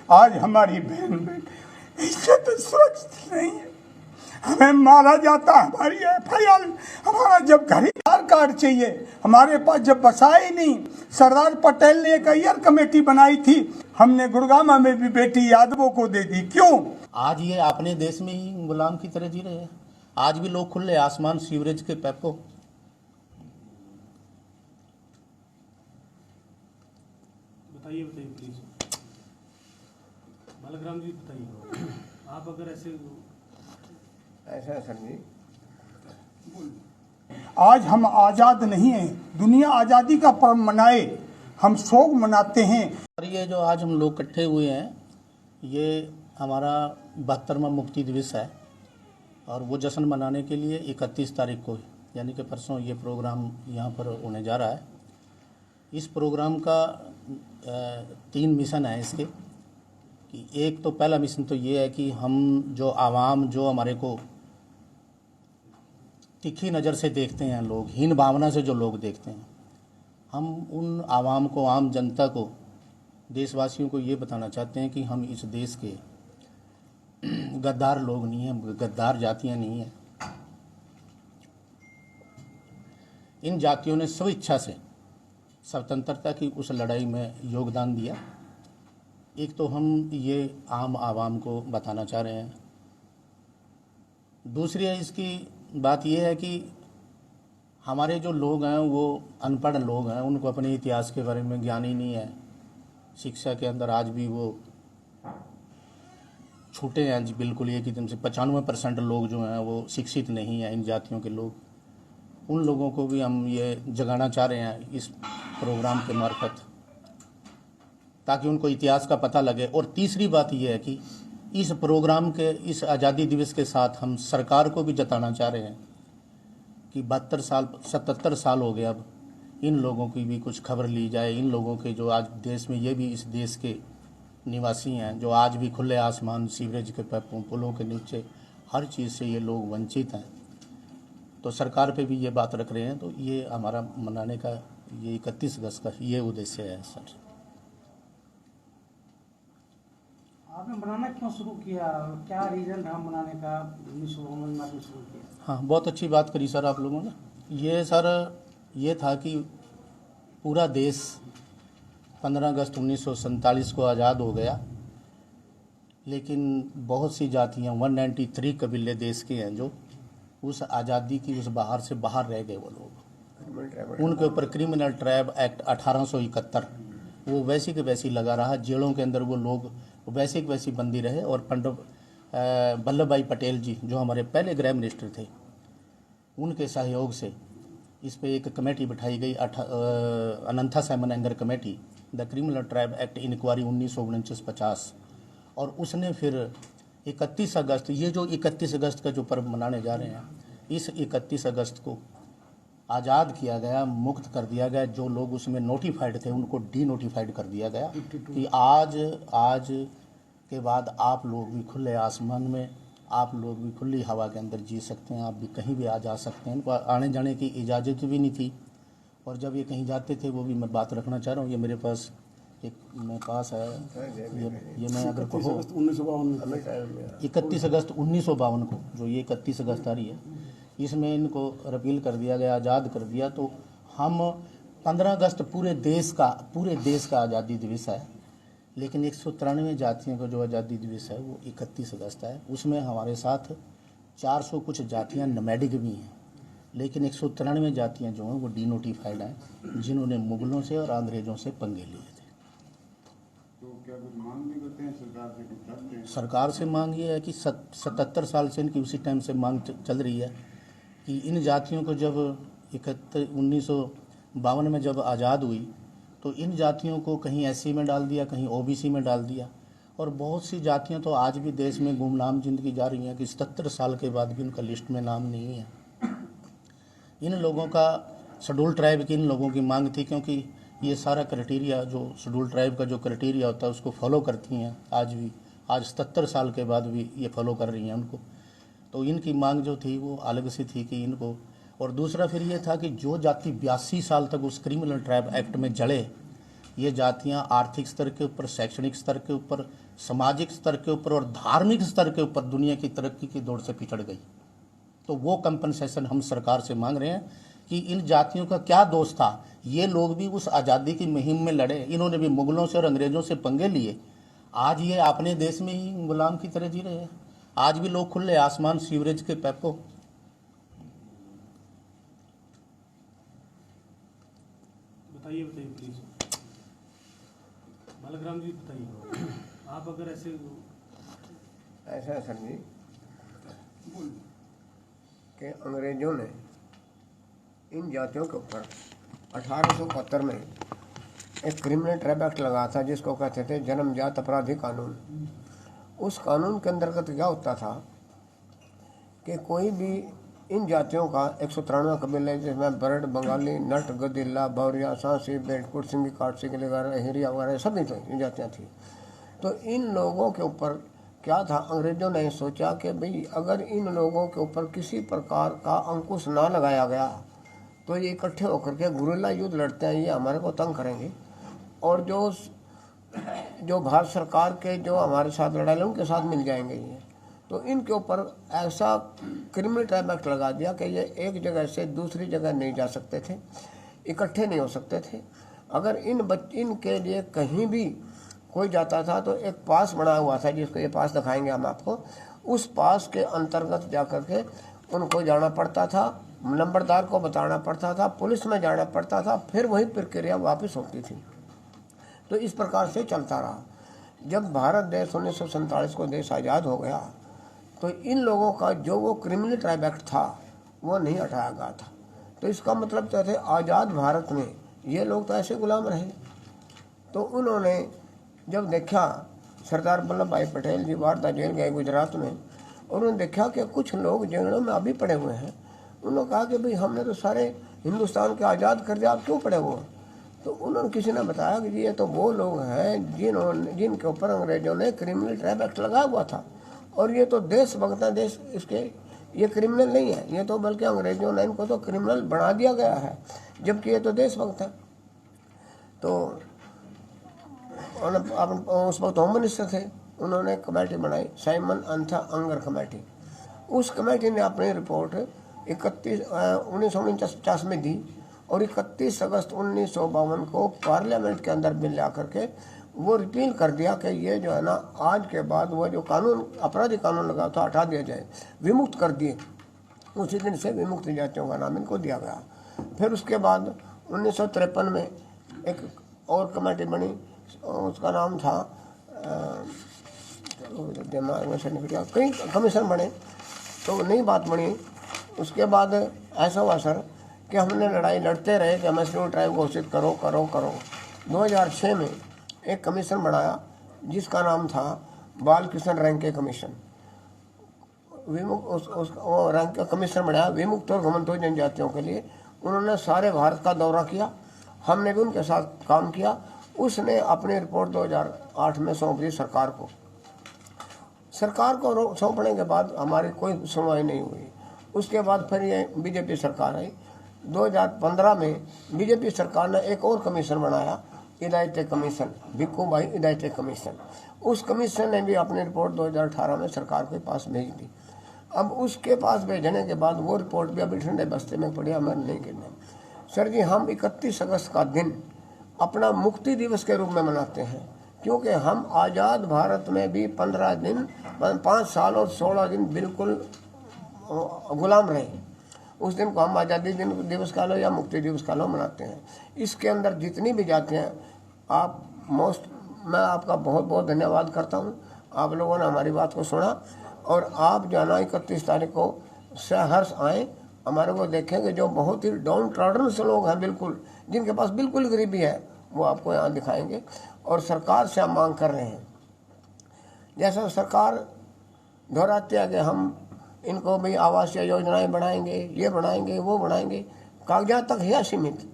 आज हमारी बहन बेटी इज्जत सुरक्षित नहीं है, हमें मारा जाता। हमारी FIR, हमारा जब घर ही आधार कार्ड चाहिए हमारे पास, जब बसा ही नहीं। सरदार पटेल ने एक अय्यर कमेटी बनाई थी, हमने गुड़गामा में भी बेटी यादवों को दे दी। क्यों? आज ये अपने देश में ही गुलाम की तरह जी रहे हैं। आज भी लोग खुले आसमान, सीवरेज के पैपों। बताइए प्लीज बालकराम जी, बताइए आप अगर ऐसा सर जी, आज हम आज़ाद नहीं हैं, दुनिया आज़ादी का पर्व मनाए, हम शोक मनाते हैं। और ये जो आज हम लोग इकट्ठे हुए हैं, ये हमारा 72वां मुक्ति दिवस है और वो जश्न मनाने के लिए 31 तारीख को यानी कि परसों ये प्रोग्राम यहाँ पर होने जा रहा है। इस प्रोग्राम का 3 मिशन है इसके। कि एक तो पहला मिशन तो ये है कि हम जो आवाम, जो हमारे को तिखी नज़र से देखते हैं लोग, हीन भावना से जो लोग देखते हैं, हम उन आवाम को, आम जनता को, देशवासियों को ये बताना चाहते हैं कि हम इस देश के गद्दार लोग नहीं हैं, गद्दार जातियां नहीं हैं। इन जातियों ने स्वेच्छा से स्वतंत्रता की उस लड़ाई में योगदान दिया। एक तो हम ये आम आवाम को बताना चाह रहे हैं। दूसरी है इसकी बात यह है कि हमारे जो लोग हैं वो अनपढ़ लोग हैं, उनको अपने इतिहास के बारे में ज्ञान ही नहीं है। शिक्षा के अंदर आज भी वो छूटे हैं जी, बिल्कुल एक एकदम से 95% लोग जो हैं वो शिक्षित नहीं हैं, इन जातियों के लोग। उन लोगों को भी हम ये जगाना चाह रहे हैं इस प्रोग्राम के मार्फत, ताकि उनको इतिहास का पता लगे। और तीसरी बात यह है कि इस प्रोग्राम के, इस आज़ादी दिवस के साथ हम सरकार को भी जताना चाह रहे हैं कि 72 साल 77 साल हो गए, अब इन लोगों की भी कुछ खबर ली जाए। इन लोगों के जो आज देश में, ये भी इस देश के निवासी हैं, जो आज भी खुले आसमान, सीवरेज के पैपों, पुलों के नीचे, हर चीज़ से ये लोग वंचित हैं। तो सरकार पे भी ये बात रख रहे हैं। तो ये हमारा मनाने का ये 31 अगस्त का ये उद्देश्य है सर। आपने बनाना क्यों शुरू किया, क्या रीज़न था मनाने का? 1952 में आपने शुरू किया। हाँ, बहुत अच्छी बात करी सर आप लोगों ने। ये सर ये था कि पूरा देश 15 अगस्त 1947 को आज़ाद हो गया, लेकिन बहुत सी जातियाँ, 193 कबीले देश के हैं जो उस आज़ादी की उस बहार से बाहर रह गए। वो लोग, उनके ऊपर क्रिमिनल ट्राइब एक्ट 1871 वो वैसी के वैसी लगा रहा। जेलों के अंदर वो लोग वैसे के वैसी बंदी रहे। और पंडित वल्लभ भाई पटेल जी, जो हमारे पहले गृह मिनिस्टर थे, उनके सहयोग से इस पे एक कमेटी बिठाई गई, Ananthasayanam Ayyangar committee, the criminal tribe act inquiry 1949-50। और उसने फिर 31 अगस्त, ये जो 31 अगस्त का जो पर्व मनाने जा रहे हैं, इस 31 अगस्त को आज़ाद किया गया, मुक्त कर दिया गया। जो लोग उसमें नोटिफाइड थे उनको डी नोटिफाइड कर दिया गया कि आज के बाद आप लोग भी खुले आसमान में, आप लोग भी खुली हवा के अंदर जी सकते हैं, आप भी कहीं भी आ जा सकते हैं। इनको आने जाने की इजाज़त भी नहीं थी। और जब ये कहीं जाते थे, वो भी मैं बात रखना चाह रहा हूँ, ये मेरे पास एक मेरे पास है, ये मैं अगर कहो 31 अगस्त 1952 को, जो ये 31 अगस्त आ रही है, इसमें इनको रिपील कर दिया गया, आज़ाद कर दिया। तो हम 15 अगस्त पूरे देश का आज़ादी दिवस है, लेकिन 193 जातियों का जो आज़ादी दिवस है वो 31 अगस्त है। उसमें हमारे साथ 400 कुछ जातियाँ नोमैडिक भी हैं, लेकिन 193 जातियाँ जो हैं वो डी नोटिफाइड हैं, जिन्होंने मुगलों से और अंग्रेज़ों से पंगे लिए थे। तो क्या कुछ मांग भी करते हैं सरकार से? कुछ चाहते हैं? सरकार से मांग ये है कि 77 साल से इनकी उसी टाइम से मांग चल रही है कि इन जातियों को जब 1952 में जब आज़ाद हुई, तो इन जातियों को कहीं SC में डाल दिया, कहीं OBC में डाल दिया। और बहुत सी जातियां तो आज भी देश में गुमनाम जिंदगी जा रही हैं कि 77 साल के बाद भी उनका लिस्ट में नाम नहीं है। इन लोगों का, शेड्यूल ट्राइब की इन लोगों की मांग थी, क्योंकि ये सारा क्राइटेरिया जो शेड्यूल ट्राइब का जो क्राइटेरिया होता है उसको फॉलो करती हैं आज भी। आज 77 साल के बाद भी ये फॉलो कर रही हैं उनको। तो इनकी मांग जो थी वो अलग सी थी कि इनको। और दूसरा फिर ये था कि जो जाति 82 साल तक उस क्रिमिनल ट्राइब एक्ट में जड़े, ये जातियां आर्थिक स्तर के ऊपर, शैक्षणिक स्तर के ऊपर, सामाजिक स्तर के ऊपर और धार्मिक स्तर के ऊपर दुनिया की तरक्की की दौड़ से पिछड़ गई। तो वो कंपनसेशन हम सरकार से मांग रहे हैं कि इन जातियों का क्या दोष था। ये लोग भी उस आज़ादी की मुहिम में लड़े, इन्होंने भी मुगलों से और अंग्रेज़ों से पंगे लिए। आज ये अपने देश में ही गुलाम की तरह जी रहे हैं। आज भी लोग खुले आसमान, सीवरेज के पैपों। बताइए प्लीज बालकराम जी, बताइए आप अगर ऐसा सर जी कि अंग्रेजों ने इन जातियों के ऊपर 1871 में एक क्रिमिनल ट्रैप एक्ट लगाया था, जिसको कहते थे जन्मजात अपराधी कानून। उस कानून के अंतर्गत क्या होता था कि कोई भी इन जातियों का 193 कबीले, जिसमें बरड़, बंगाली, नट, गदिल्ला, बौरिया, सांसी, बेटकुट, सिंगी, काटसिंगी वगैरह, हिरिया वगैरह सभी तो इन जातियाँ थी। तो इन लोगों के ऊपर क्या था, अंग्रेजों ने सोचा कि भाई अगर इन लोगों के ऊपर किसी प्रकार का अंकुश ना लगाया गया तो ये इकट्ठे होकर के गुरिल्ला युद्ध लड़ते हैं, ये हमारे को तंग करेंगे। और जो भारत सरकार के जो हमारे साथ लड़ाई उनके साथ मिल जाएंगे ये। तो इनके ऊपर ऐसा क्रिमिनल ट्राइब एक्ट लगा दिया कि ये एक जगह से दूसरी जगह नहीं जा सकते थे, इकट्ठे नहीं हो सकते थे। अगर इनके लिए कहीं भी कोई जाता था तो एक पास बना हुआ था, जिसको ये पास दिखाएंगे हम आपको। उस पास के अंतर्गत जाकर के उनको जाना पड़ता था, नंबरदार को बताना पड़ता था, पुलिस में जाना पड़ता था, फिर वही प्रक्रिया वापस होती थी। तो इस प्रकार से चलता रहा। जब भारत देश 1947 को देश आज़ाद हो गया तो इन लोगों का जो वो क्रिमिनल ट्राइब एक्ट था वो नहीं हटाया गया था। तो इसका मतलब क्या था, आज़ाद भारत में ये लोग तो ऐसे गुलाम रहे। तो उन्होंने जब देखा, सरदार वल्लभ भाई पटेल जी वारदा जेल गए गुजरात में, और उन्होंने देखा कि कुछ लोग जेलों में अभी पड़े हुए हैं। उन्होंने कहा कि भाई हमने तो सारे हिंदुस्तान के आज़ाद कर दिया, आप क्यों पड़े हुए? तो उन्होंने किसी ने बताया कि ये तो वो लोग हैं जिनके ऊपर अंग्रेजों ने क्रिमिनल ट्राइब एक्ट लगाया हुआ था, और ये तो देशभक्त है, देश इसके ये क्रिमिनल नहीं है, ये तो बल्कि अंग्रेजों ने इनको तो क्रिमिनल बना दिया गया है, जबकि ये तो देशभक्त है। तो उस वक्त होम मिनिस्टर थे, उन्होंने कमेटी बनाई, साइमन अंथा अंगर कमेटी। उस कमेटी ने अपनी रिपोर्ट 1949 में दी और 31 अगस्त 1952 को पार्लियामेंट के अंदर बिल ला करके वो रिपील कर दिया कि ये जो है ना, आज के बाद वो जो कानून, अपराधी कानून लगा था, हटा दिया जाए, विमुक्त कर दिए। उसी दिन से विमुक्त जातियों का नाम इनको दिया गया। फिर उसके बाद 1953 में एक और कमेटी बनी, उसका नाम था, दिमाग में से निकल गया, कई कमीशन बने, तो नई बात बनी। उसके बाद ऐसा हुआ सर कि हमने लड़ाई लड़ते रहे कि हमें शेड्यूल ट्राइब घोषित करो करो करो। 2006 में एक कमीशन बनाया जिसका नाम था बाल कृष्ण रैंके कमीशन। वो रैंके कमीशन बनाया विमुक्त और घुमंतुर जनजातियों के लिए। उन्होंने सारे भारत का दौरा किया, हमने भी उनके साथ काम किया। उसने अपनी रिपोर्ट 2008 में सौंप दी सरकार को। सरकार को सौंपने के बाद हमारी कोई सुनवाई नहीं हुई। उसके बाद फिर ये बीजेपी सरकार आई। 2015 में बीजेपी सरकार ने एक और कमीशन बनाया, हिदायत कमीशन, भिक्खू भाई हिदायत कमीशन। उस कमीशन ने भी अपनी रिपोर्ट 2018 में सरकार के पास भेज दी। अब उसके पास भेजने के बाद वो रिपोर्ट भी अभी ठंडे बस्ते में पड़ी, हमें नहीं गिरने। सर जी, हम 31 अगस्त का दिन अपना मुक्ति दिवस के रूप में मनाते हैं, क्योंकि हम आज़ाद भारत में भी 15 दिन, 5 साल और 16 दिन बिल्कुल गुलाम रहे। उस दिन को हम आज़ादी दिवस का लो या मुक्ति दिवस का लो मनाते हैं। इसके अंदर जितनी भी जातियाँ हैं, मैं आपका बहुत बहुत धन्यवाद करता हूँ। आप लोगों ने हमारी बात को सुना और आप जो है ना 31 तारीख को सहर्ष आएँ, हमारे को देखेंगे। जो बहुत ही डाउन ट्रॉडन से लोग हैं, बिल्कुल जिनके पास बिल्कुल गरीबी है, वो आपको यहाँ दिखाएंगे। और सरकार से हम मांग कर रहे हैं, जैसा सरकार दोहराती है कि हम इनको भी आवासीय योजनाएं बनाएंगे, ये बनाएंगे, वो बनाएंगे, कागजात तक है सीमित,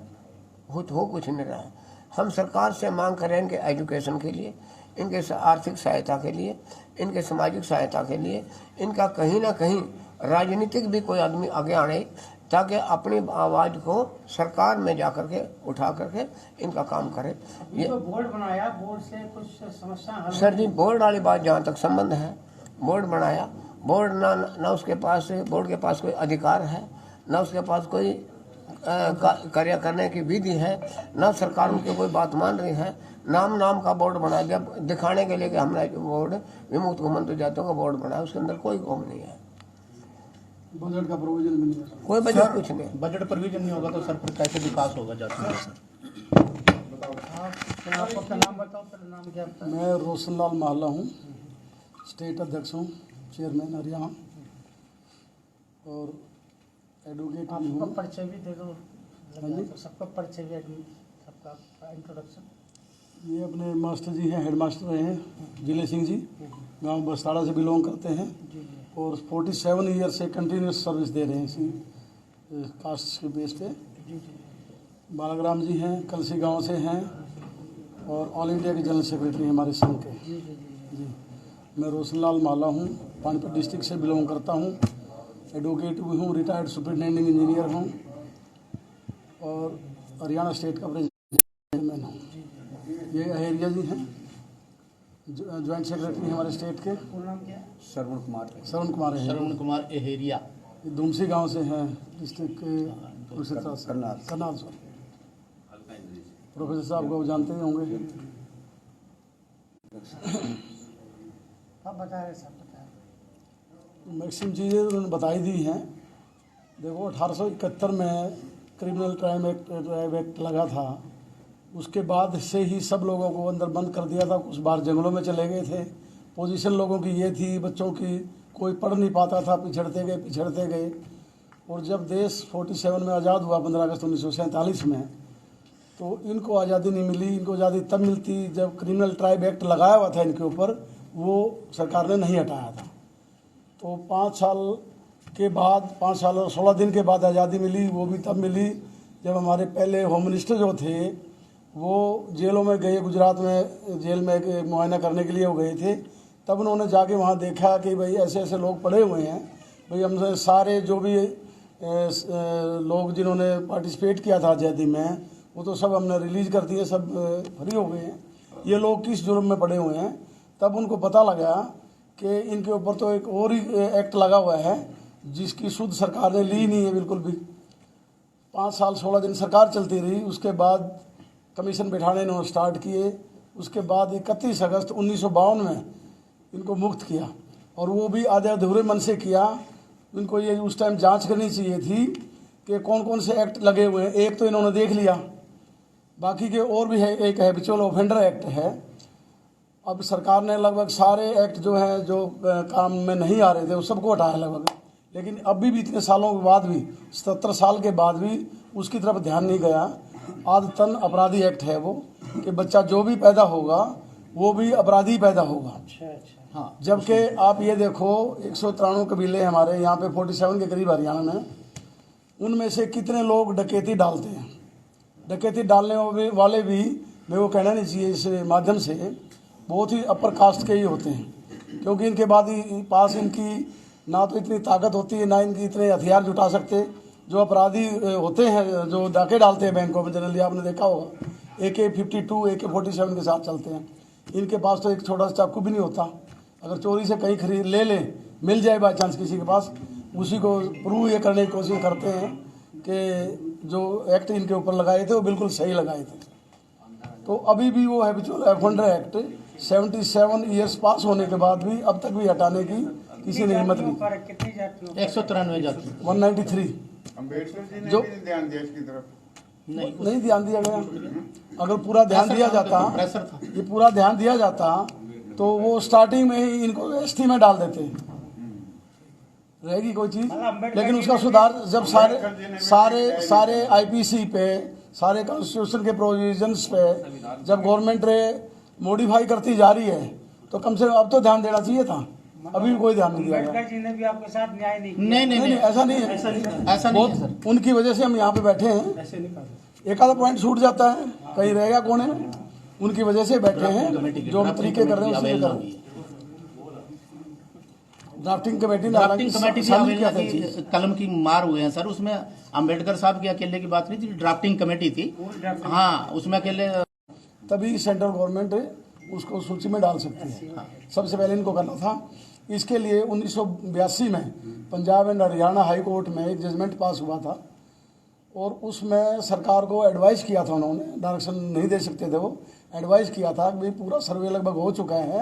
हो कुछ नहीं रहा है। हम सरकार से मांग करें इनके एजुकेशन के लिए, इनके आर्थिक सहायता के लिए, इनके सामाजिक सहायता के लिए, इनका कहीं ना कहीं राजनीतिक भी कोई आदमी आगे आने, ताकि अपनी आवाज़ को सरकार में जा करके उठा करके इनका काम करे। ये तो बोर्ड बनाया, बोर्ड से कुछ समस्या हल सर जी, बोर्ड वाली बात जहाँ तक संबंध है, बोर्ड बनाया, बोर्ड ना उसके पास, बोर्ड के पास कोई अधिकार है, ना उसके पास कोई कार्य करने की विधि है, ना सरकार उनकी कोई बात मान रही है। नाम का बोर्ड बनाया, जब दिखाने के लिए कि हमने बोर्ड विमुक्त घुमंतु जातियों का बोर्ड बनाया, उसके अंदर कोई कौम नहीं है, बजट का प्रोविजन भी नहीं है। कोई बजट कुछ नहीं। बजट प्रोविजन नहीं होगा तो सर फिर कैसे विकास होगा जाति में सर? आप अपना नाम बताओ, पहले नाम क्या आपका? मैं रोशनलाल महला हूँ, स्टेट अध्यक्ष हूँ, चेयरमैन हरियाणा, और एडवोकेट भी आपका हूँ। परिचय भी दे दो, जी। तो सबका परिचय भी, सबका इंट्रोडक्शन। ये अपने मास्टर जी हैं, हेड मास्टर रहे हैं जिले सिंह जी, गांव बस्ताड़ा से बिलोंग करते हैं, और 47 ईयर से कंटिन्यूस सर्विस दे रहे हैं इसी कास्ट के बेस पे। बालाग्राम जी हैं, कलसी गांव से हैं, और ऑल इंडिया के जनरल सेक्रेटरी हैं हमारे संघ के। जी, मैं रोशनलाल महला हूँ, पानीपत डिस्ट्रिक्ट से बिलोंग करता हूँ, एडवोकेट भी हूँ, रिटायर्ड सुपरिटेंडिंग इंजीनियर हूँ, और हरियाणा स्टेट का प्रेसिडेंट हूँ। ये अहेरिया जी हैं, ज्वाइंट सेक्रेटरी हमारे स्टेट के। पूरा नाम क्या है? श्रवण कुमार है। श्रवण कुमार एहेरिया, दुमसी गांव से हैं, डिस्ट्रिक्ट के करनाल से। प्रोफेसर साहब को जानते ही होंगे। आप बता रहे सब बताया। मैक्सिमम चीज़ें उन्होंने बताई दी हैं। देखो 1871 में क्रिमिनल ट्राइब एक्ट लगा था, उसके बाद से ही सब लोगों को अंदर बंद कर दिया था। कुछ बाहर जंगलों में चले गए थे। पोजीशन लोगों की ये थी, बच्चों की कोई पढ़ नहीं पाता था, पिछड़ते गए। और जब देश 47 में आज़ाद हुआ, 15 अगस्त 1947 में, तो इनको आज़ादी नहीं मिली। इनको आज़ादी तब मिलती जब क्रिमिनल ट्राइब एक्ट लगाया हुआ था इनके ऊपर, वो सरकार ने नहीं हटाया था। तो 5 साल के बाद, 5 साल और 16 दिन के बाद आज़ादी मिली। वो भी तब मिली जब हमारे पहले होम मिनिस्टर जो थे वो जेलों में गए, गुजरात में जेल में मुआयना करने के लिए वो गए थे। तब उन्होंने जाके वहाँ देखा कि भाई ऐसे ऐसे लोग पड़े हुए हैं, भाई हमसे सारे जो भी लोग जिन्होंने पार्टिसिपेट किया था आज़ादी में, वो तो सब हमने रिलीज़ कर दिए, सब फ्री हो गए हैं। ये लोग किस जुर्म में पड़े हुए हैं? तब उनको पता लगा कि इनके ऊपर तो एक और ही एक्ट लगा हुआ है जिसकी सुध सरकार ने ली नहीं है बिल्कुल भी। 5 साल 16 दिन सरकार चलती रही, उसके बाद कमीशन बैठाने इन्होंने स्टार्ट किए। उसके बाद 31 अगस्त 1952 में इनको मुक्त किया, और वो भी आधे अधूरे मन से किया। इनको ये उस टाइम जांच करनी चाहिए थी कि कौन कौन से एक्ट लगे हुए हैं। एक तो इन्होंने देख लिया, बाकी के और भी है। एक हैबिचुअल ऑफेंडर एक्ट है। अब सरकार ने लगभग सारे एक्ट जो हैं, जो काम में नहीं आ रहे थे, वो सबको हटाया लगभग। लेकिन अभी भी इतने सालों के बाद भी, 77 साल के बाद भी उसकी तरफ ध्यान नहीं गया। आदतन अपराधी एक्ट है वो, कि बच्चा जो भी पैदा होगा वो भी अपराधी पैदा होगा। अच्छा। हाँ, जबकि आप ये देखो 193 कबीले हमारे यहाँ पे 47 के करीब हरियाणा में, उनमें से कितने लोग डकैती डालते हैं। डकैती डालने वाले भी, मैं वो कहना नहीं चाहिए इस माध्यम से, बहुत ही अपर कास्ट के ही होते हैं, क्योंकि इनके पास इनकी ना तो इतनी ताकत होती है, ना इनकी इतने हथियार जुटा सकते। जो अपराधी होते हैं, जो डाके डालते हैं बैंकों में, जनरली आपने देखा होगा AK-52 AK-47 के साथ चलते हैं। इनके पास तो एक छोटा सा चाकू भी नहीं होता। अगर चोरी से कहीं खरीद ले मिल जाए बाई चांस किसी के पास, उसी को प्रूव ये करने की कोशिश करते हैं कि जो एक्ट इनके ऊपर लगाए थे वो बिल्कुल सही लगाए थे। तो अभी भी वो हैबिचुअल ऑफेंडर एक्ट 77 ईयर्स पास होने के बाद भी अब तक भी हटाने की किसी ने हिम्मत नहीं। कितनी जातियों? 193 जाति। 193। अम्बेडकर जी ने जो- भी नहीं ध्यान दिया इसकी तरफ। नहीं ध्यान दिया गया। अगर पूरा ध्यान दिया जाता, प्रेशर था। ये पूरा ध्यान दिया जाता, तो वो स्टार्टिंग में ही इनको ST में डाल देते। रहेगी कोई चीज, लेकिन उसका सुधार जब सारे IPC पे, सारे कॉन्स्टिट्यूशन के प्रोविजंस पे जब गवर्नमेंट मॉडिफाई करती जा रही है, तो कम से कम अब तो ध्यान देना चाहिए था। अभी भी कोई ध्यान नहीं दिया गया। अम्बेडकर जी ने भी आपके साथ न्याय नहीं किया। नहीं, ऐसा नहीं है। ऐसा नहीं है सर। उनकी वजह से हम यहाँ पे बैठे हैं। ऐसे नहीं कर। एक आधा पॉइंट छूट जाता है, कहीं रहेगा कोने में, उनकी वजह से बैठे हैं। जो हम तरीके कर रहे हैं उससे कर रहे हैं। ड्राफ्टिंग कमेटी ने ड्राफ्टिंग कमेटी की शामिल किया अवेलना था चीज। की कलम की मार हुए हैं सर। उसमें अंबेडकर साहब की अकेले की बात नहीं थी, ड्राफ्टिंग कमेटी थी। हाँ, उसमें अकेले तभी सेंट्रल गवर्नमेंट उसको सूची में डाल सकती है। सबसे पहले इनको करना था। इसके लिए 1982 में Punjab and Haryana high court में एक जजमेंट पास हुआ था और उसमें सरकार को एडवाइस किया था, उन्होंने डायरेक्शन नहीं दे सकते थे, वो एडवाइस किया था कि भाई पूरा सर्वे लगभग हो चुका है,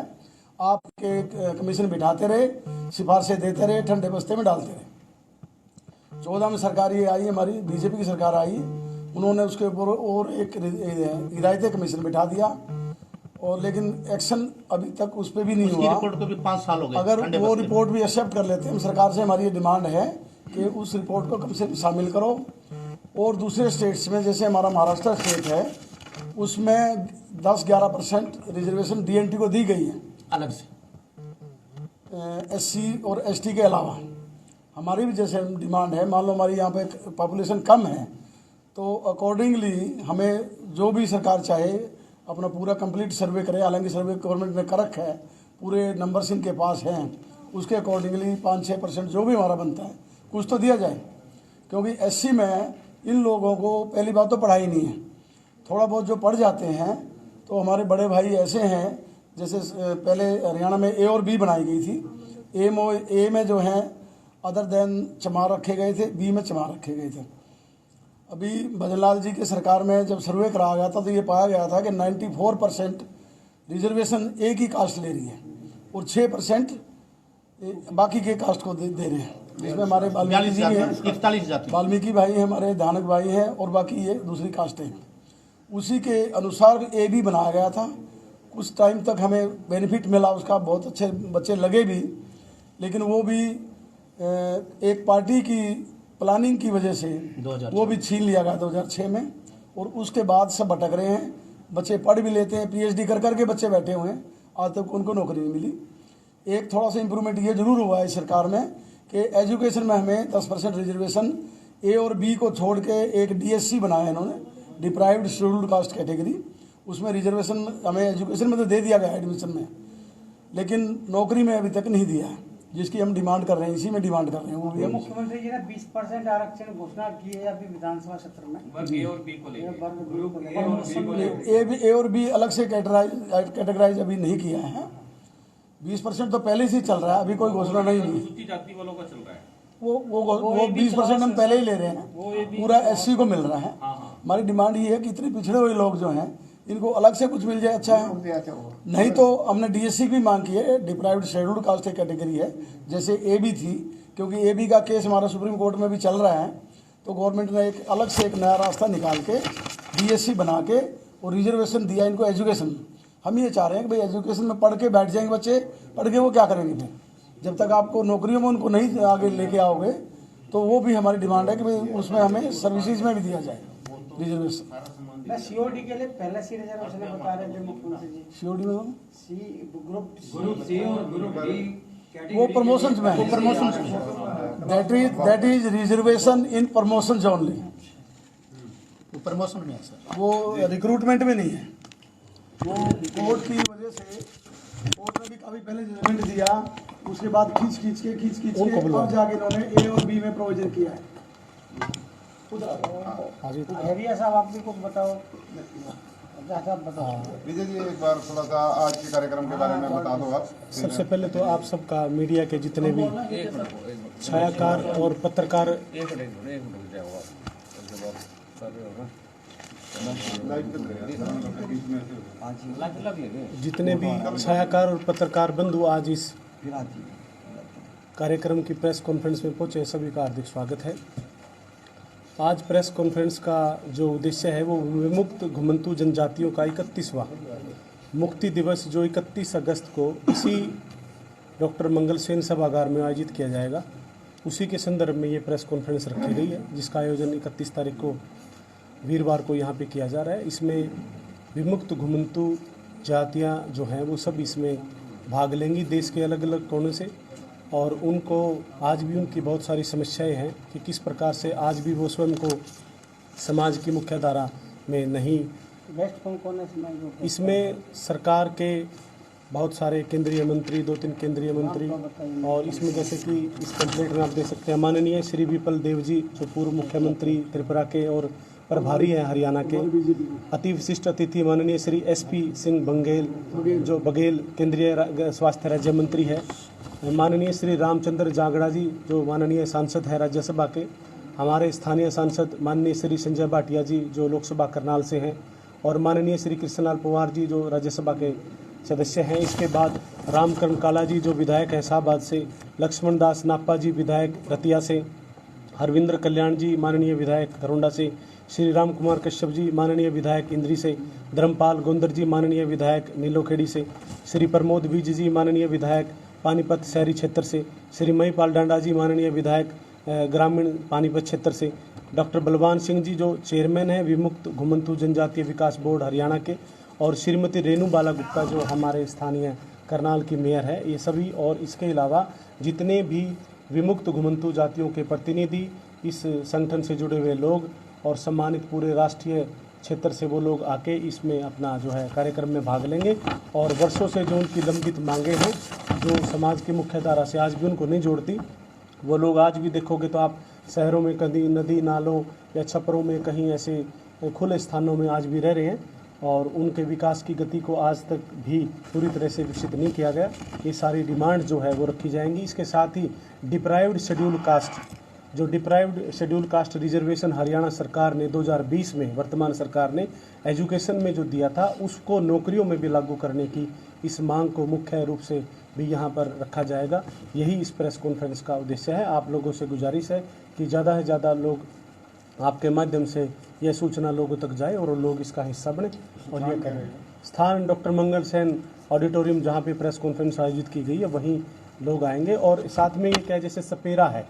आपके कमीशन बिठाते रहे, सिफारिशें देते रहे, ठंडे बस्ते में डालते रहे। 14 में सरकार ये आई, हमारी बीजेपी की सरकार आई, उन्होंने उसके ऊपर और एक हिदायती कमीशन बिठा दिया और लेकिन एक्शन अभी तक उस पर भी नहीं उसकी हुआ। रिपोर्ट को भी 5 साल हो गए। अगर ठंडे वो बस्ते में। रिपोर्ट भी एक्सेप्ट कर लेते हैं, हम सरकार से हमारी ये डिमांड है कि उस रिपोर्ट को कम से कम शामिल करो। और दूसरे स्टेट्स में जैसे हमारा महाराष्ट्र स्टेट है, उसमें 10-11% रिजर्वेशन डीएनटी को दी गई है अलग से। एससी और एसटी के अलावा। हमारी भी जैसे डिमांड है, मान लो हमारी यहाँ पे पॉपुलेशन कम है, तो अकॉर्डिंगली हमें जो भी सरकार चाहे अपना पूरा कंप्लीट सर्वे करे। हालांकि सर्वे गवर्नमेंट ने कर रखा है, पूरे नंबर्स इनके पास हैं, उसके अकॉर्डिंगली 5-6% जो भी हमारा बनता है कुछ तो दिया जाए। क्योंकि एससी में इन लोगों को पहली बात तो पढ़ाई नहीं है, थोड़ा बहुत जो पढ़ जाते हैं तो हमारे बड़े भाई ऐसे हैं, जैसे पहले हरियाणा में ए और बी बनाई गई थी। ए में जो है अदर देन चमार रखे गए थे, बी में चमार रखे गए थे। अभी भजनलाल जी के सरकार में जब सर्वे कराया गया था तो ये पाया गया था कि 94% रिजर्वेशन एक ही कास्ट ले रही है और 6% बाकी के कास्ट को दे रहे हैं, जिसमें हमारे वाल्मीकि जी हैं, 41 जाति। वाल्मीकि भाई हैं, हमारे धानक भाई हैं और बाकी ये दूसरी कास्टें हैं। उसी के अनुसार ए भी बनाया गया था। कुछ टाइम तक हमें बेनिफिट मिला उसका, बहुत अच्छे बच्चे लगे भी, लेकिन वो भी एक पार्टी की प्लानिंग की वजह से 2006 वो भी छीन लिया गया 2006 में। और उसके बाद सब भटक रहे हैं, बच्चे पढ़ भी लेते हैं, पीएचडी कर करके बच्चे बैठे हुए हैं, आज तक उनको नौकरी नहीं मिली। एक थोड़ा सा इम्प्रूवमेंट ये जरूर हुआ है सरकार में कि एजुकेशन में हमें 10% रिजर्वेशन ए और बी को छोड़ के एक डीएससी बनाया है इन्होंने, डिप्राइव्ड शेड्यूल्ड कास्ट कैटेगरी। उसमें रिजर्वेशन हमें एजुकेशन में तो दे दिया गया है एडमिशन में, लेकिन नौकरी में अभी तक नहीं दिया है, जिसकी हम डिमांड कर रहे हैं, इसी में डिमांड कर रहे हैं। वो भी हम मुख्यमंत्री जी ने 20% आरक्षण घोषणा की है अभी विधानसभा सत्र में। ए और बी को लेकर ए और बी अलग से कैटेगराइज अभी नहीं किया है। 20% तो पहले से चल रहा है, अभी कोई घोषणा नहीं हुई। अनुसूचित जाति वालों का चल रहा है। वो 20% हम पहले ही ले रहे हैं, पूरा एससी को मिल रहा है। हमारी डिमांड ये है कि इतने पिछड़े हुए लोग जो हैं इनको अलग से कुछ मिल जाए, अच्छा है। नहीं तो हमने डीएससी की मांग की है, डिप्राइव्ड शेड्यूल्ड कास्ट एक कैटेगरी है, जैसे ए बी थी, क्योंकि ए बी का केस हमारा सुप्रीम कोर्ट में भी चल रहा है। तो गवर्नमेंट ने एक अलग से एक नया रास्ता निकाल के डीएससी बना के और रिजर्वेशन दिया इनको एजुकेशन। हम ये चाह रहे हैं कि भाई एजुकेशन में पढ़ के बैठ जाएंगे बच्चे, पढ़ के वो क्या करेंगे फिर, जब तक आपको नौकरियों में उनको नहीं आगे लेके आओगे। तो वो भी हमारी डिमांड है कि भाई उसमें हमें सर्विसेज में भी दिया जाए रिजर्वेशन। सीओडी के लिए पहले सी रिजर्वेशन बता रहे थे मुख्यमंत्री जी। सीओडी में सी ग्रुप सी और ग्रुप डी वो प्रमोशंस में है, that is reservation in promotions only. वो प्रमोशन में है सर, वो रिक्रूटमेंट में नहीं है। वो कोर्ट की वजह से कोर्ट ने भी काफी पहले जजमेंट दिया, उसके बाद खींच के अब जाके इन्होंने ए और बी में प्रोविजन किया है। हरिया साहब आप भी कुछ बताओ। बताओ विजय जी, एक बार थोड़ा सा आज के कार्यक्रम के बारे में बता दो आप। सबसे पहले तो आप सबका मीडिया के जितने भी छायाकार और पत्रकार जितने भी छायाकार और पत्रकार बंधु आज इस कार्यक्रम की प्रेस कॉन्फ्रेंस में पहुंचे, सभी का हार्दिक स्वागत है। आज प्रेस कॉन्फ्रेंस का जो उद्देश्य है वो विमुक्त घुमंतु जनजातियों का 31वां मुक्ति दिवस जो 31 अगस्त को इसी डॉक्टर मंगल सेन सभागार में आयोजित किया जाएगा, उसी के संदर्भ में ये प्रेस कॉन्फ्रेंस रखी गई है, जिसका आयोजन 31 तारीख को वीरवार को यहाँ पे किया जा रहा है। इसमें विमुक्त घुमंतु जातियाँ जो हैं वो सब इसमें भाग लेंगी देश के अलग अलग कोनों से, और उनको आज भी उनकी बहुत सारी समस्याएं हैं कि किस प्रकार से आज भी वो स्वयं को समाज की मुख्यधारा में नहीं। बेस्ट कौन कौन है इसमें? इसमें सरकार के बहुत सारे केंद्रीय मंत्री, 2-3 केंद्रीय मंत्री, और इसमें जैसे कि इस कंप्लेंट में आप देख सकते हैं माननीय श्री विपल देव जी जो पूर्व मुख्यमंत्री त्रिपुरा के और प्रभारी हैं हरियाणा के, अति विशिष्ट अतिथि माननीय श्री SP सिंह बघेल केंद्रीय स्वास्थ्य राज्य मंत्री है, माननीय श्री रामचंद्र जांगड़ा जी जो माननीय सांसद है राज्यसभा के, हमारे स्थानीय सांसद माननीय श्री संजय भाटिया जी जो लोकसभा करनाल से हैं, और माननीय श्री कृष्णलाल पवार जी जो राज्यसभा के सदस्य हैं। इसके बाद रामकरण काला जी जो विधायक है शाहबाद से, लक्ष्मण दास नाप्पा जी विधायक रतिया से, हरविंद्र कल्याण जी माननीय विधायक घरोंडा से, श्री राम कुमार कश्यप जी माननीय विधायक इंद्री से, धर्मपाल गोंदर जी माननीय विधायक नीलोखेड़ी से, श्री प्रमोद विज जी माननीय विधायक पानीपत शहरी क्षेत्र से, श्री महिपाल डांडा जी माननीय विधायक ग्रामीण पानीपत क्षेत्र से, डॉक्टर बलवान सिंह जी जो चेयरमैन हैं विमुक्त घुमंतू जनजातीय विकास बोर्ड हरियाणा के, और श्रीमती रेणु बाला गुप्ता जो हमारे स्थानीय करनाल की मेयर है। ये सभी और इसके अलावा जितने भी विमुक्त घुमंतू जातियों के प्रतिनिधि, इस संगठन से जुड़े हुए लोग और सम्मानित पूरे राष्ट्रीय क्षेत्र से वो लोग आके इसमें अपना जो है कार्यक्रम में भाग लेंगे। और वर्षों से जो उनकी लंबित मांगे हैं जो समाज की मुख्य धारा से आज भी उनको नहीं जोड़ती, वो लोग आज भी देखोगे तो आप शहरों में कभी नदी नालों या छपरों में कहीं ऐसे खुले स्थानों में आज भी रह रहे हैं, और उनके विकास की गति को आज तक भी पूरी तरह से विकसित नहीं किया गया। ये सारी डिमांड जो है वो रखी जाएंगी। इसके साथ ही डिप्राइव्ड शेड्यूल कास्ट, जो deprived schedule caste reservation Haryana सरकार ने 2020 में वर्तमान सरकार ने एजुकेशन में जो दिया था उसको नौकरियों में भी लागू करने की इस मांग को मुख्य रूप से भी यहाँ पर रखा जाएगा। यही इस प्रेस कॉन्फ्रेंस का उद्देश्य है। आप लोगों से गुजारिश है कि ज़्यादा से ज़्यादा लोग आपके माध्यम से यह सूचना लोगों तक जाए और लोग इसका हिस्सा बने और ये करें। स्थान डॉक्टर मंगल सेन ऑडिटोरियम जहाँ पे प्रेस कॉन्फ्रेंस आयोजित की गई है वहीं लोग आएंगे। और साथ में ये क्या जैसे सपेरा है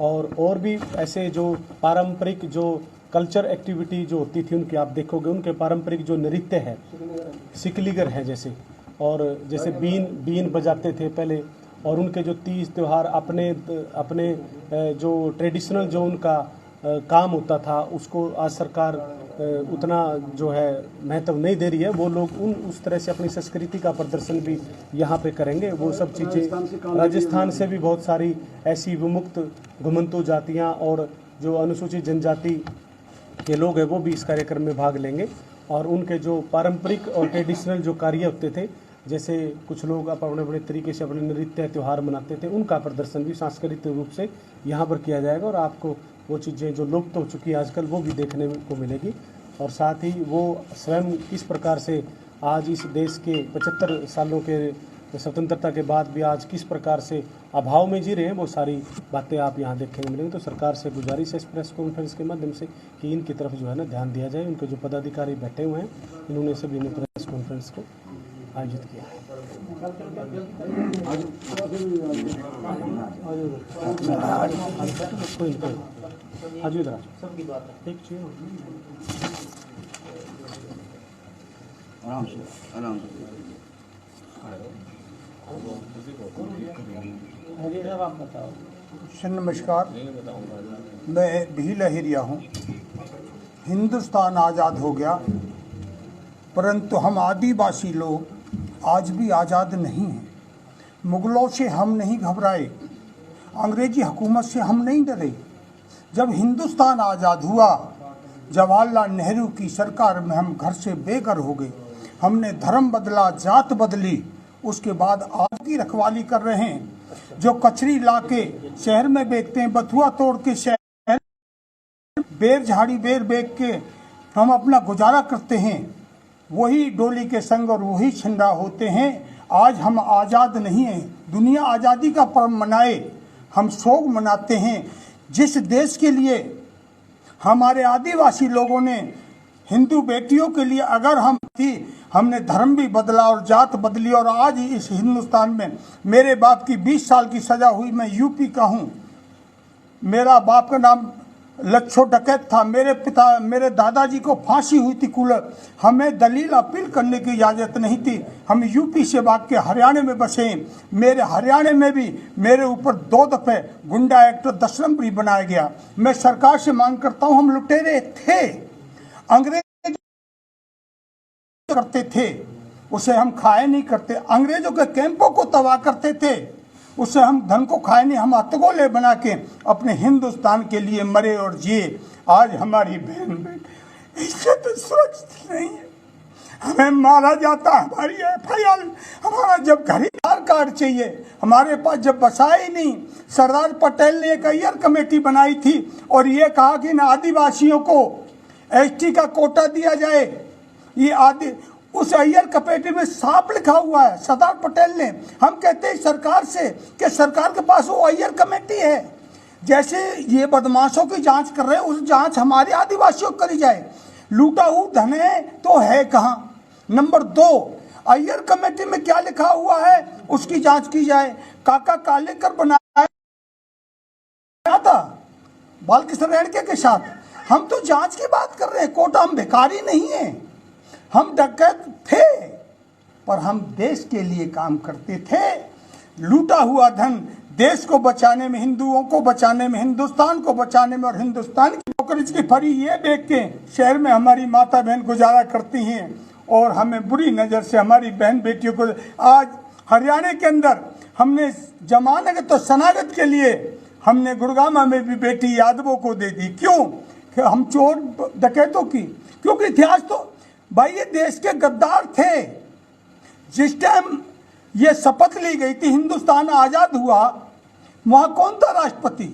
और भी ऐसे जो पारंपरिक जो कल्चर एक्टिविटी जो होती थी उनकी आप देखोगे, उनके पारंपरिक जो नृत्य है, सिकलीगर है जैसे, और जैसे बीन बजाते थे पहले, और उनके जो तीज त्यौहार अपने जो ट्रेडिशनल जो उनका काम होता था उसको आज सरकार उतना जो है महत्व नहीं दे रही है। वो लोग उस तरह से अपनी संस्कृति का प्रदर्शन भी यहाँ पे करेंगे। वो सब चीज़ें राजस्थान से भी बहुत सारी ऐसी विमुक्त घुमंतू जातियाँ और जो अनुसूचित जनजाति के लोग हैं वो भी इस कार्यक्रम में भाग लेंगे। और उनके जो पारंपरिक और ट्रेडिशनल जो कार्य होते थे, जैसे कुछ लोग अपने अपने तरीके से अपने नृत्य त्यौहार मनाते थे, उनका प्रदर्शन भी सांस्कृतिक रूप से यहाँ पर किया जाएगा। और आपको वो चीज़ें जो लुप्त हो चुकी है आजकल वो भी देखने को मिलेगी। और साथ ही वो स्वयं किस प्रकार से आज इस देश के 75 सालों के स्वतंत्रता के बाद भी आज किस प्रकार से अभाव में जी रहे हैं, वो सारी बातें आप यहाँ देखने मिलेंगी। तो सरकार से गुजारिश है इस प्रेस कॉन्फ्रेंस के माध्यम से कि इनकी तरफ जो है ना ध्यान दिया जाए। उनके जो पदाधिकारी बैठे हुए हैं इन्होंने सभी ने प्रेस कॉन्फ्रेंस को आयोजित किया है। आज इधर सबकी बात है, एक चीज आराम से आप बताओ। नमस्कार, मैं भी लहेरिया हूँ। हिंदुस्तान आज़ाद हो गया परंतु हम आदिवासी लोग आज भी आज़ाद नहीं हैं। मुगलों से हम नहीं घबराए, अंग्रेजी हुकूमत से हम नहीं डरे। जब हिंदुस्तान आज़ाद हुआ, जवाहरलाल नेहरू की सरकार में हम घर से बेघर हो गए। हमने धर्म बदला, जात बदली, उसके बाद आज की रखवाली कर रहे हैं। जो कचरी ला के शहर में बेचते हैं, बथुआ तोड़ के शहर बेर झाड़ी बेर बेच के हम अपना गुजारा करते हैं, वही डोली के संग और वही छंडा होते हैं। आज हम आज़ाद नहीं हैं। दुनिया आज़ादी का पर्व मनाए, हम शोक मनाते हैं। जिस देश के लिए हमारे आदिवासी लोगों ने, हिंदू बेटियों के लिए अगर हम थी, हमने धर्म भी बदला और जात बदली। और आज इस हिंदुस्तान में मेरे बाप की 20 साल की सज़ा हुई। मैं यूपी का हूँ। मेरा बाप का नाम लच्छो डकैत था। मेरे दादाजी को फांसी हुई थी कुल। हमें दलील अपील करने की इजाज़त नहीं थी। हम यूपी से भाग के हरियाणा में बसे। मेरे हरियाणा में भी मेरे ऊपर 2 दफ़े गुंडा एक्ट 10 नंबरी बनाया गया। मैं सरकार से मांग करता हूँ, हम लुटेरे थे, अंग्रेज करते थे, उसे हम खाए नहीं करते। अंग्रेजों के कैंपों को तबाह करते थे, उससे हम धन को खाए नहीं, हम हथगोले बना के अपने हिंदुस्तान के लिए मरे और जिए। आज हमारी बहन बेटी इज्जत सुरक्षित नहीं है, हमें मारा जाता, हमारी FIR, हमारा जब घड़ीदार कार्ड चाहिए हमारे पास जब बसा ही नहीं। सरदार पटेल ने एक अय्यर कमेटी बनाई थी और ये कहा कि ना आदिवासियों को ST का कोटा दिया जाए। ये उस अय्यर कमेटी में साफ लिखा हुआ है सरदार पटेल ने। हम कहते हैं सरकार से कि सरकार के पास वो अय्यर कमेटी है, जैसे ये बदमाशों की जांच कर रहे हैं उस जांच हमारे आदिवासियों को करी जाए। लूटा हुआ धन है तो है कहाँ। नंबर 2, अय्यर कमेटी में क्या लिखा हुआ है उसकी जांच की जाए। काका कालेकर बनाया था बालकृष्ण रेणके के साथ। हम तो जांच की बात कर रहे हैं, कोटा। हम भिखारी नहीं है, हम डकैत थे, पर हम देश के लिए काम करते थे। लूटा हुआ धन देश को बचाने में, हिंदुओं को बचाने में, हिंदुस्तान को बचाने में और हिंदुस्तान की नौकरी की फरी ये बेच के शहर में हमारी माता बहन गुजारा करती हैं और हमें बुरी नज़र से हमारी बहन बेटियों को। आज हरियाणा के अंदर हमने जमानत तो शनाख्त के लिए हमने गुड़गामा में भी बेटी यादवों को दे दी। क्यों? कि हम चोर डकैतों की, क्योंकि इतिहास तो भाई ये देश के गद्दार थे। जिस टाइम ये शपथ ली गई थी, हिंदुस्तान आजाद हुआ, वहां कौन था राष्ट्रपति?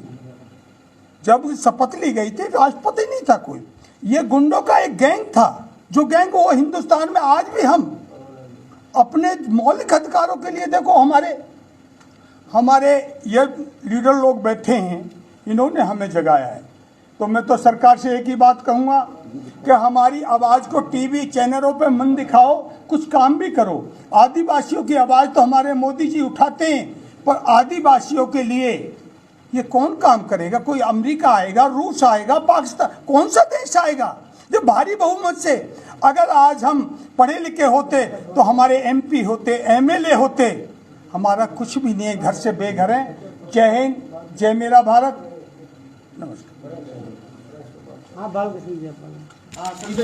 जब शपथ ली गई थी राष्ट्रपति नहीं था कोई, ये गुंडों का एक गैंग था। जो गैंग वो हिंदुस्तान में आज भी हम अपने मौलिक अधिकारों के लिए, देखो हमारे ये लीडर लोग बैठे हैं, इन्होंने हमें जगाया है। तो मैं तो सरकार से एक ही बात कहूँगा कि हमारी आवाज़ को टीवी चैनलों पे मन दिखाओ, कुछ काम भी करो। आदिवासियों की आवाज़ तो हमारे मोदी जी उठाते हैं, पर आदिवासियों के लिए ये कौन काम करेगा? कोई अमेरिका आएगा, रूस आएगा, पाकिस्तान, कौन सा देश आएगा जो भारी बहुमत से? अगर आज हम पढ़े लिखे होते तो हमारे MP होते, MLA होते। हमारा कुछ भी नहीं है, घर से बेघर है। जय हिंद, जय मेरा भारत, नमस्कार। हाँ, बालकृष्ण जी।